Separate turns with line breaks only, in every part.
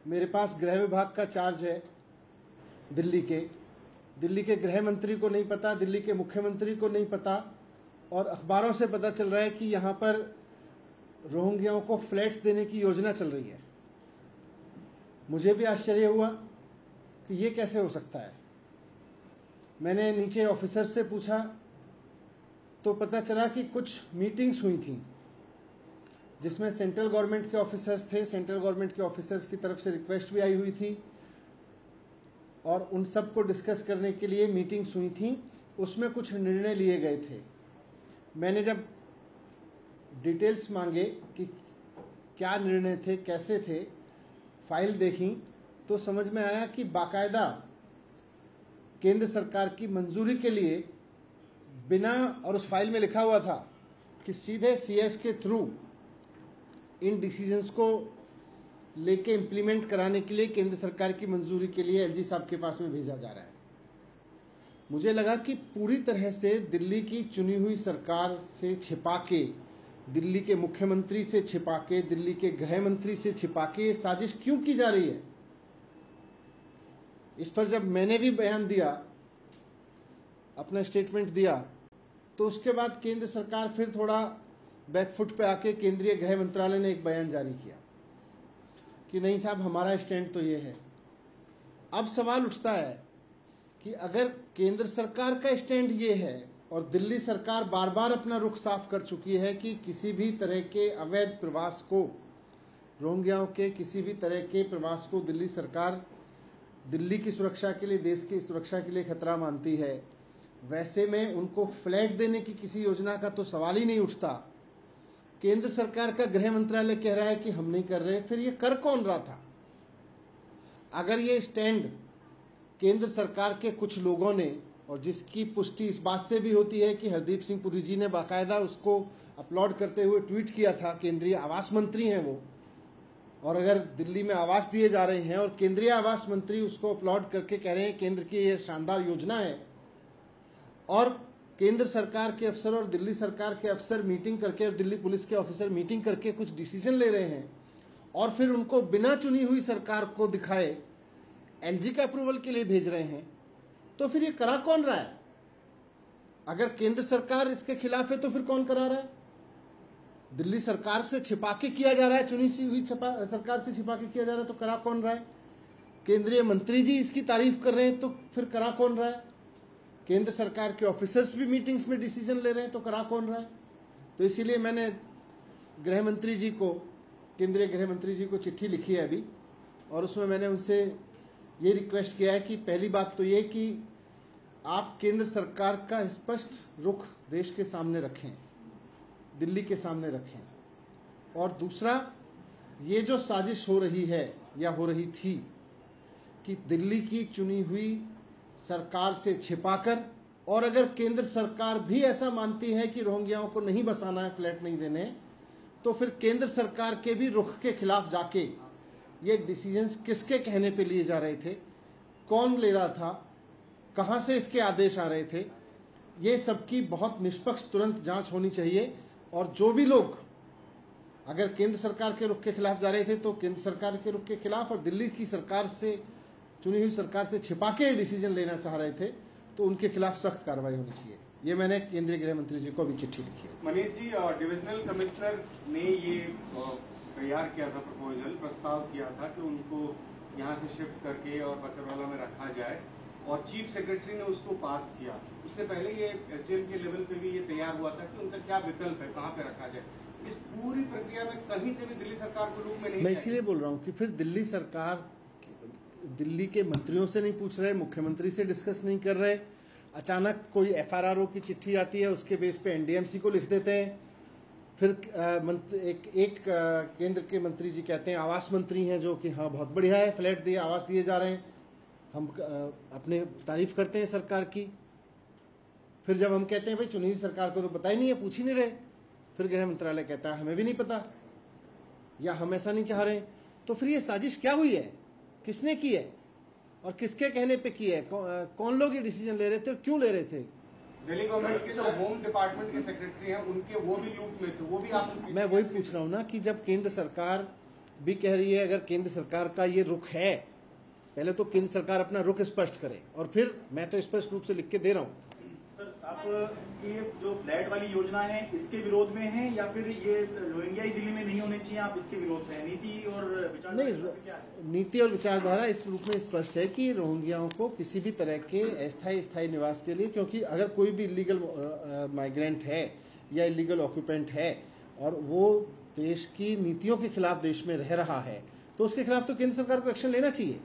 मेरे पास गृह विभाग का चार्ज है दिल्ली के गृह मंत्री को नहीं पता, दिल्ली के मुख्यमंत्री को नहीं पता, और अखबारों से पता चल रहा है कि यहां पर रोहिंग्याओं को फ्लैट्स देने की योजना चल रही है। मुझे भी आश्चर्य हुआ कि ये कैसे हो सकता है। मैंने नीचे ऑफिसर से पूछा तो पता चला कि कुछ मीटिंग्स हुई थी जिसमें सेंट्रल गवर्नमेंट के ऑफिसर्स थे। सेंट्रल गवर्नमेंट के ऑफिसर्स की तरफ से रिक्वेस्ट भी आई हुई थी और उन सब को डिस्कस करने के लिए मीटिंग्स हुई थी। उसमें कुछ निर्णय लिए गए थे। मैंने जब डिटेल्स मांगे कि क्या निर्णय थे, कैसे थे, फाइल देखी तो समझ में आया कि बाकायदा केंद्र सरकार की मंजूरी के लिए बिना, और उस फाइल में लिखा हुआ था कि सीधे सीएस के थ्रू इन डिसीजंस को लेके इम्प्लीमेंट कराने के लिए केंद्र सरकार की मंजूरी के लिए एलजी साहब के पास में भेजा जा रहा है। मुझे लगा कि पूरी तरह से दिल्ली की चुनी हुई सरकार से छिपा के, दिल्ली के मुख्यमंत्री से छिपा के, दिल्ली के गृह मंत्री से छिपा के ये साजिश क्यों की जा रही है। इस पर जब मैंने भी बयान दिया, अपना स्टेटमेंट दिया, तो उसके बाद केंद्र सरकार फिर थोड़ा बैकफुट पे आके केंद्रीय गृह मंत्रालय ने एक बयान जारी किया कि नहीं साहब, हमारा स्टैंड तो ये है। अब सवाल उठता है कि अगर केंद्र सरकार का स्टैंड ये है और दिल्ली सरकार बार बार अपना रुख साफ कर चुकी है कि किसी भी तरह के अवैध प्रवास को, रोहिंग्याओं के किसी भी तरह के प्रवास को दिल्ली सरकार दिल्ली की सुरक्षा के लिए, देश की सुरक्षा के लिए खतरा मानती है, वैसे में उनको फ्लैट देने की किसी योजना का तो सवाल ही नहीं उठता। केंद्र सरकार का गृह मंत्रालय कह रहा है कि हम नहीं कर रहे, फिर ये कर कौन रहा था। अगर ये स्टैंड केंद्र सरकार के कुछ लोगों ने, और जिसकी पुष्टि इस बात से भी होती है कि हरदीप सिंह पुरी जी ने बाकायदा उसको अपलोड करते हुए ट्वीट किया था, केंद्रीय आवास मंत्री हैं वो, और अगर दिल्ली में आवास दिए जा रहे हैं और केंद्रीय आवास मंत्री उसको अपलोड करके कह रहे हैं केंद्र की ये शानदार योजना है, और केंद्र सरकार के अफसर और दिल्ली सरकार के अफसर मीटिंग करके और दिल्ली पुलिस के ऑफिसर मीटिंग करके कुछ डिसीजन ले रहे हैं और फिर उनको बिना चुनी हुई सरकार को दिखाए एलजी का अप्रूवल के लिए भेज रहे हैं, तो फिर ये करा कौन रहा है। अगर केंद्र सरकार इसके खिलाफ है तो फिर कौन करा रहा है। दिल्ली सरकार से छिपा के किया जा रहा है, चुनी सी हुई सरकार से छिपा के किया जा रहा है, तो करा कौन रहा है। केंद्रीय मंत्री जी इसकी तारीफ कर रहे हैं, तो फिर करा कौन रहा है। केंद्र सरकार के ऑफिसर्स भी मीटिंग्स में डिसीजन ले रहे हैं, तो करा कौन रहा है। तो इसीलिए मैंने गृह मंत्री जी को, केंद्रीय गृह मंत्री जी को चिट्ठी लिखी है अभी, और उसमें मैंने उनसे ये रिक्वेस्ट किया है कि पहली बात तो ये कि आप केंद्र सरकार का स्पष्ट रुख देश के सामने रखें, दिल्ली के सामने रखें, और दूसरा ये जो साजिश हो रही है या हो रही थी कि दिल्ली की चुनी हुई सरकार से छिपाकर, और अगर केंद्र सरकार भी ऐसा मानती है कि रोहिंग्याओं को नहीं बसाना है, फ्लैट नहीं देने, तो फिर केंद्र सरकार के भी रुख के खिलाफ जाके ये डिसीजंस किसके कहने पे लिए जा रहे थे, कौन ले रहा था, कहां से इसके आदेश आ रहे थे, ये सबकी बहुत निष्पक्ष तुरंत जांच होनी चाहिए। और जो भी लोग अगर केंद्र सरकार के रुख के खिलाफ जा रहे थे तो केंद्र सरकार के रुख के खिलाफ, और दिल्ली की सरकार से, चुनी हुई सरकार से छिपा के डिसीजन लेना चाह रहे थे तो उनके खिलाफ सख्त कार्रवाई होनी चाहिए। ये मैंने केंद्रीय गृह मंत्री जी को अभी चिट्ठी लिखी है।
मनीष जी, डिविजनल कमिश्नर ने ये तैयार किया था, प्रस्ताव किया था कि उनको यहाँ से शिफ्ट करके और बकरवाला में रखा जाए, और चीफ सेक्रेटरी ने उसको पास किया। उससे पहले ये एसडीएम के लेवल पे भी ये तैयार हुआ था कि उनका क्या विकल्प है, कहाँ पे रखा जाए। इस पूरी प्रक्रिया में कहीं से भी दिल्ली सरकार को रूप में नहीं,
मैं इसीलिए बोल रहा हूँ कि फिर दिल्ली सरकार दिल्ली के मंत्रियों से नहीं पूछ रहे, मुख्यमंत्री से डिस्कस नहीं कर रहे, अचानक कोई एफआरआरओ की चिट्ठी आती है, उसके बेस पे एनडीएमसी को लिख देते हैं। फिर एक केंद्र के मंत्री जी कहते हैं, आवास मंत्री हैं जो कि हाँ बहुत बढ़िया है, फ्लैट दिए, आवास दिए जा रहे हैं, हम अपने तारीफ करते हैं सरकार की। फिर जब हम कहते हैं भाई चुनी हुई सरकार को तो पता ही नहीं है, पूछ ही नहीं रहे, फिर गृह मंत्रालय कहता है हमें भी नहीं पता, या हम ऐसा नहीं चाह रहे। तो फिर ये साजिश क्या हुई है, किसने की है, और किसके कहने पे की है, कौन लोग ये डिसीजन ले रहे थे और क्यों ले रहे थे।
दिल्ली गवर्नमेंट के जो होम डिपार्टमेंट के सेक्रेटरी हैं उनके वो भी लूप में थे, वो भी आप।
मैं वही पूछ रहा हूँ ना कि जब केंद्र सरकार भी कह रही है अगर केंद्र सरकार का ये रुख है, पहले तो केंद्र सरकार अपना रुख स्पष्ट करे, और फिर मैं तो स्पष्ट रूप से लिख के दे रहा हूं।
सर, आप ये जो फ्लैट वाली योजना है इसके विरोध में हैं या फिर ये रोहिंग्या ही दिल्ली में नहीं होने चाहिए, आप इसके विरोध में हैं? नीति और विचारधारा क्या है?
नीति और विचारधारा इस रूप में स्पष्ट है कि रोहिंग्याओं को किसी भी तरह के स्थायी निवास के लिए, क्योंकि अगर कोई भी इलीगल माइग्रेंट है या इलीगल ऑक्यूपेंट है और वो देश की नीतियों के खिलाफ देश में रह रहा है, तो उसके खिलाफ तो केंद्र सरकार को एक्शन लेना चाहिए।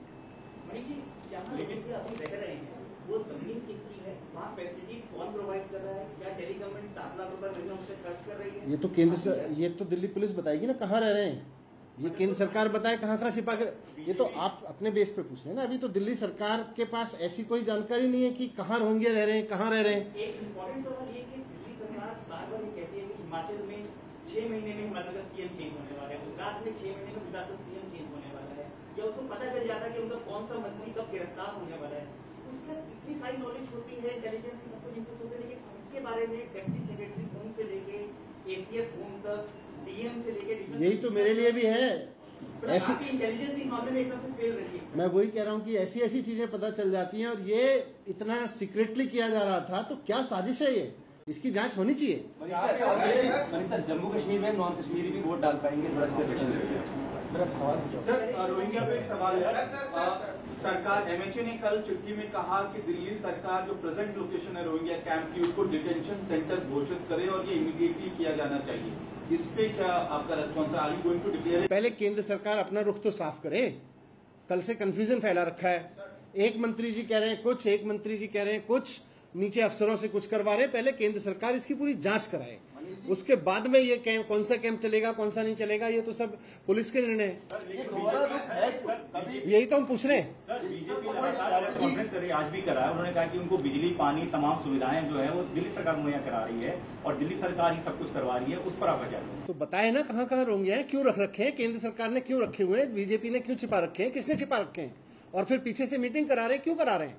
लेकिन अभी रह रहे हैं वो जमीन किसकी है, वहाँ फैसिलिटीज कौन प्रोवाइड कर रहा है, क्या दिल्ली गवर्नमेंट 7 लाख रुपए महीने उनसे खर्च कर रही है?
ये तो दिल्ली पुलिस बताएगी ना कहाँ रह रहे हैं, ये केंद्र सरकार बताए कहाँ छिपा कर। ये तो आप अपने बेस पे पूछ रहे हैं ना, अभी तो दिल्ली सरकार के पास ऐसी कोई जानकारी नहीं है कि कहाँ रोहिंग्या रह रहे हैं, कहाँ रह रहे हैं।
एक इम्पोर्टेंट सवाल ये कि दिल्ली सरकार बार बार ये कहती है कि हिमाचल में 6 महीने में हिमाचल का सीएम चेंज होने वाला है, गुजरात में 6 महीने में गुजरात का सीएम चेंज होने वाला है, या उसको पता चल जाता है कि उनका कौन सा मंत्री कब गिरफ्तार होने वाला है। उसके इतनी सारी नॉलेज होती है, इंटेलिजेंस की सब कुछ इनपुट होते हैं, लेकिन इसके बारे में डिप्टी सेक्रेटरी होम से लेके एसीएस होम तक, डीएम से लेके,
यही तो मेरे लिए भी है
ऐसी इंटेलिजेंस भी मामले में एकदम से फेल रही है।
मैं वही कह रहा हूँ कि ऐसी चीजें पता चल जाती हैं, और ये इतना सीक्रेटली किया जा रहा था, तो क्या साजिश है ये, इसकी जांच होनी चाहिए।
सर, जम्मू कश्मीर में नॉन कश्मीरी भी वोट डाल पाएंगे?
सर, रोहिंग्या पे एक सवाल है। सरकार एमएचए ने कल चिट्ठी में कहा कि दिल्ली सरकार जो प्रेजेंट लोकेशन है रोहिंग्या कैंप की उसको डिटेंशन सेंटर घोषित करे और ये इमीडिएटली किया जाना चाहिए। इस पे क्या आपका रेस्पॉन्स है? Are you going to declare?
पहले केंद्र सरकार अपना रुख तो साफ करे, कल से कंफ्यूजन फैला रखा है। एक मंत्री जी कह रहे हैं कुछ, एक मंत्री जी कह रहे हैं कुछ, नीचे अफसरों से कुछ करवा रहे हैं। पहले केंद्र सरकार इसकी पूरी जांच कराए, उसके बाद में ये कैंप, कौन सा कैंप चलेगा कौन सा नहीं चलेगा, ये तो सब पुलिस के निर्णय है। यही तो हम पूछ रहे हैं।
सर, बीजेपी कांग्रेस कर रही है, आज भी करा है। उन्होंने कहा कि उनको बिजली, पानी, तमाम सुविधाएं जो है वो दिल्ली सरकार मुहैया करा रही है और दिल्ली सरकार ही सब कुछ करवा रही है। उस पर आपका क्या?
तो बताए ना कहाँ कहाँ रोहिंग्या हैं, क्यों रख रखे हैं, केंद्र सरकार ने क्यों रखे हुए हैं, बीजेपी ने क्यों छिपा रखे हैं, किसने छिपा रखे हैं, और फिर पीछे से मीटिंग करा रहे हैं, क्यों करा रहे हैं?